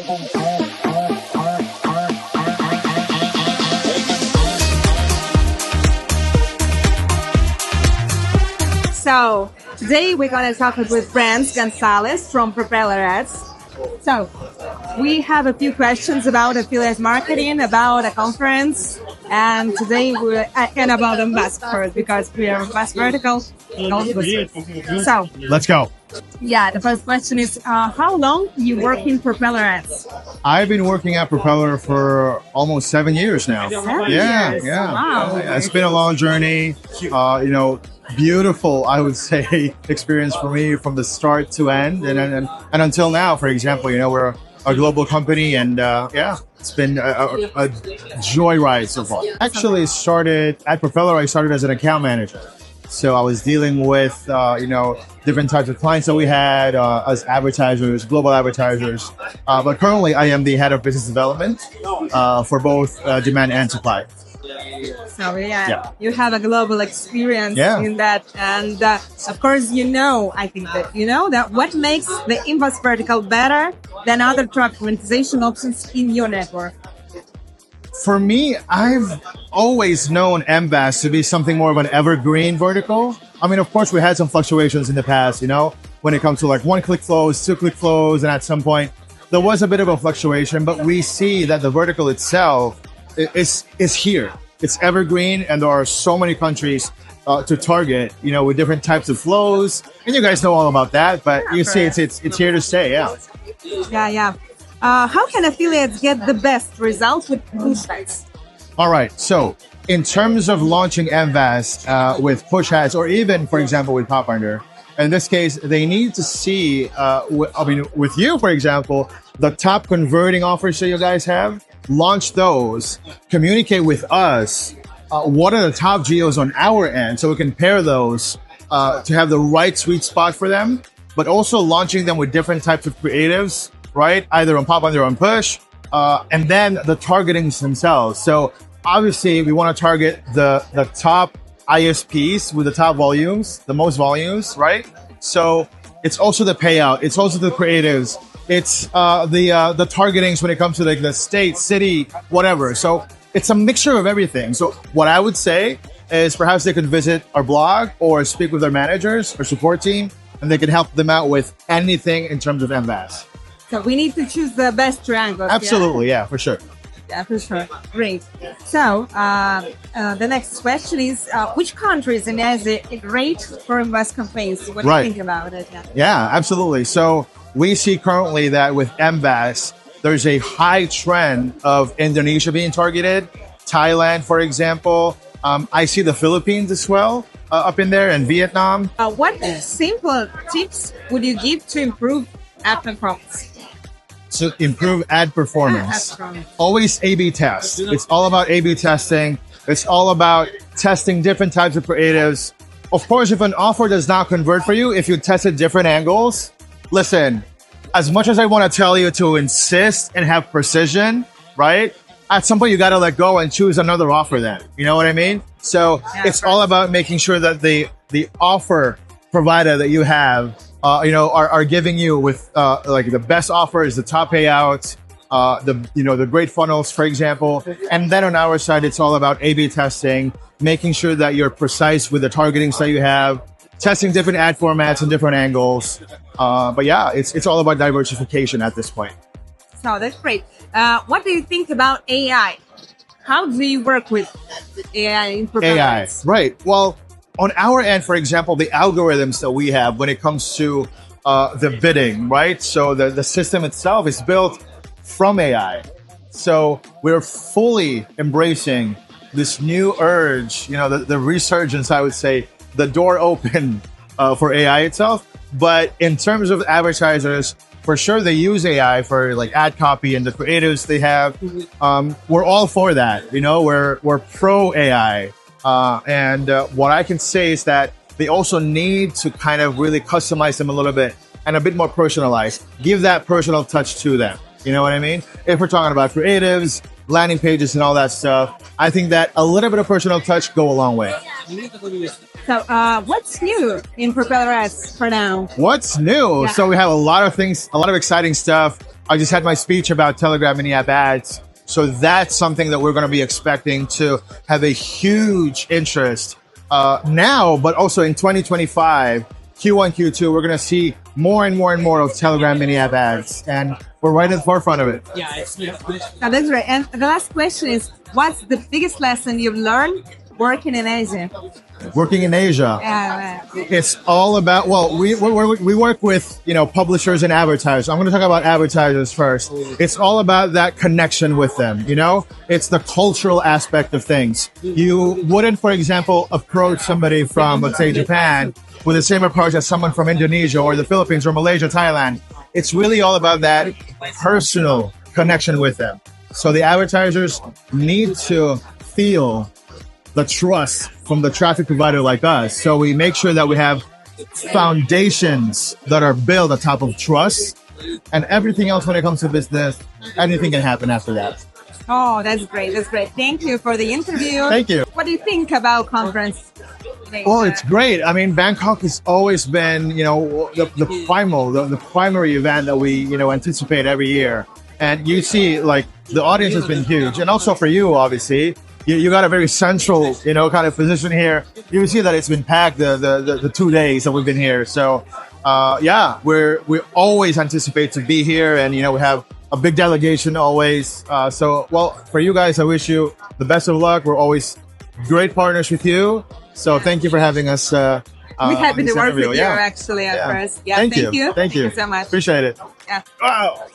So today we're going to talk with Brent Gonzalez from PropellerAds. So we have a few questions about affiliate marketing, about a conference, and today and about Mvas first because we are Mvas vertical. So let's go. Yeah, the first question is, how long do you work in PropellerAds? I've been working at Propeller for almost 7 years now. 7 years. Wow. It's been a long journey. Beautiful, I would say, experience for me from the start to end, and until now. For example, we're a global company, and it's been a joyride so far. Actually, started at Propeller. I started as an account manager. So I was dealing with, different types of clients that we had as advertisers, global advertisers. But currently, I am the head of business development for both demand and supply. So you have a global experience in that, and of course, I think that what makes the Mvas vertical better than other traffic monetization options in your network. For me, I've always known Mvas to be something more of an evergreen vertical. I mean, of course, we had some fluctuations in the past, when it comes to like one-click flows, two-click flows, and at some point, there was a bit of a fluctuation, but we see that the vertical itself is here. It's evergreen, and there are so many countries to target, with different types of flows. And you guys know all about that, but you see it's here to stay, Yeah. How can affiliates get the best results with push ads? All right. So in terms of launching Mvas with push ads, or even, for example, with Pathfinder, in this case, they need to see, with you, for example, the top converting offers that you guys have, launch those, communicate with us. What are the top geos on our end, so we can pair those to have the right sweet spot for them, but also launching them with different types of creatives, right? Either on Pathfinder or on push, and then the targetings themselves. So obviously we want to target the top ISPs with the top volumes, the most volumes, right? So it's also the payout, it's also the creatives, it's the targetings when it comes to like the state, city, whatever. So it's a mixture of everything. So what I would say is perhaps they could visit our blog or speak with their managers or support team, and they can help them out with anything in terms of Mvas. So we need to choose the best triangle. Absolutely, yeah, for sure. Yeah, for sure. Great. So the next question is, which countries are great for Mvas campaigns? What do you think about it? Yeah, absolutely. So we see currently that with Mvas, there's a high trend of Indonesia being targeted, Thailand, for example. I see the Philippines as well up in there, and Vietnam. What simple tips would you give to improve ad performance? To improve ad performance, always A/B test. It's all about A/B testing. It's all about testing different types of creatives. Of course, if an offer does not convert for you, if you tested different angles, listen, as much as I want to tell you to insist and have precision, right? At some point, you got to let go and choose another offer then. You know what I mean? So it's all about making sure that the offer provider that you have are giving you with like the best offers, the top payouts, the great funnels, for example. And then on our side, it's all about A/B testing, making sure that you're precise with the targetings that you have, testing different ad formats and different angles. But yeah, it's all about diversification at this point. So that's great. What do you think about AI? How do you work with AI in PropellerAds? Right. Well, on our end, for example, the algorithms that we have when it comes to the bidding, right? So the system itself is built from AI. So we're fully embracing this new urge, the resurgence, I would say, the door open for AI itself. But in terms of advertisers, for sure, they use AI for like ad copy and the creatives they have. We're all for that. We're pro AI. And what I can say is that they also need to kind of really customize them a little bit and a bit more personalized. Give that personal touch to them. You know what I mean? If we're talking about creatives, landing pages and all that stuff, I think that a little bit of personal touch go a long way. So what's new in PropellerAds for now? What's new? Yeah. So we have a lot of things, a lot of exciting stuff. I just had my speech about Telegram mini app ads. So that's something that we're going to be expecting to have a huge interest now, but also in 2025, Q1, Q2, we're going to see more and more and more of Telegram mini app ads. And we're right at the forefront of it. Now, that's right. And the last question is, what's the biggest lesson you've learned working in Asia? Working in Asia, it's all about, well, we work with, publishers and advertisers. I'm going to talk about advertisers first. It's all about that connection with them. It's the cultural aspect of things. You wouldn't, for example, approach somebody from, let's say, Japan with the same approach as someone from Indonesia or the Philippines or Malaysia, Thailand. It's really all about that personal connection with them. So the advertisers need to feel the trust from the traffic provider like us. So we make sure that we have foundations that are built on top of trust, and everything else when it comes to business, anything can happen after that. Oh, that's great. That's great. Thank you for the interview. Thank you. What do you think about conference? Well, it's great. I mean, Bangkok has always been, the primary event that we, anticipate every year. And you see, like, the audience has been huge. And also for you, obviously, you got a very central, kind of position here. You see that it's been packed the 2 days that we've been here. So, we always anticipate to be here, and we have a big delegation always. For you guys, I wish you the best of luck. We're always great partners with you. So thank you for having us. We're happy to work with you, actually, at first. Yeah, thank you. Thank you so much. Appreciate it. Yeah. Wow.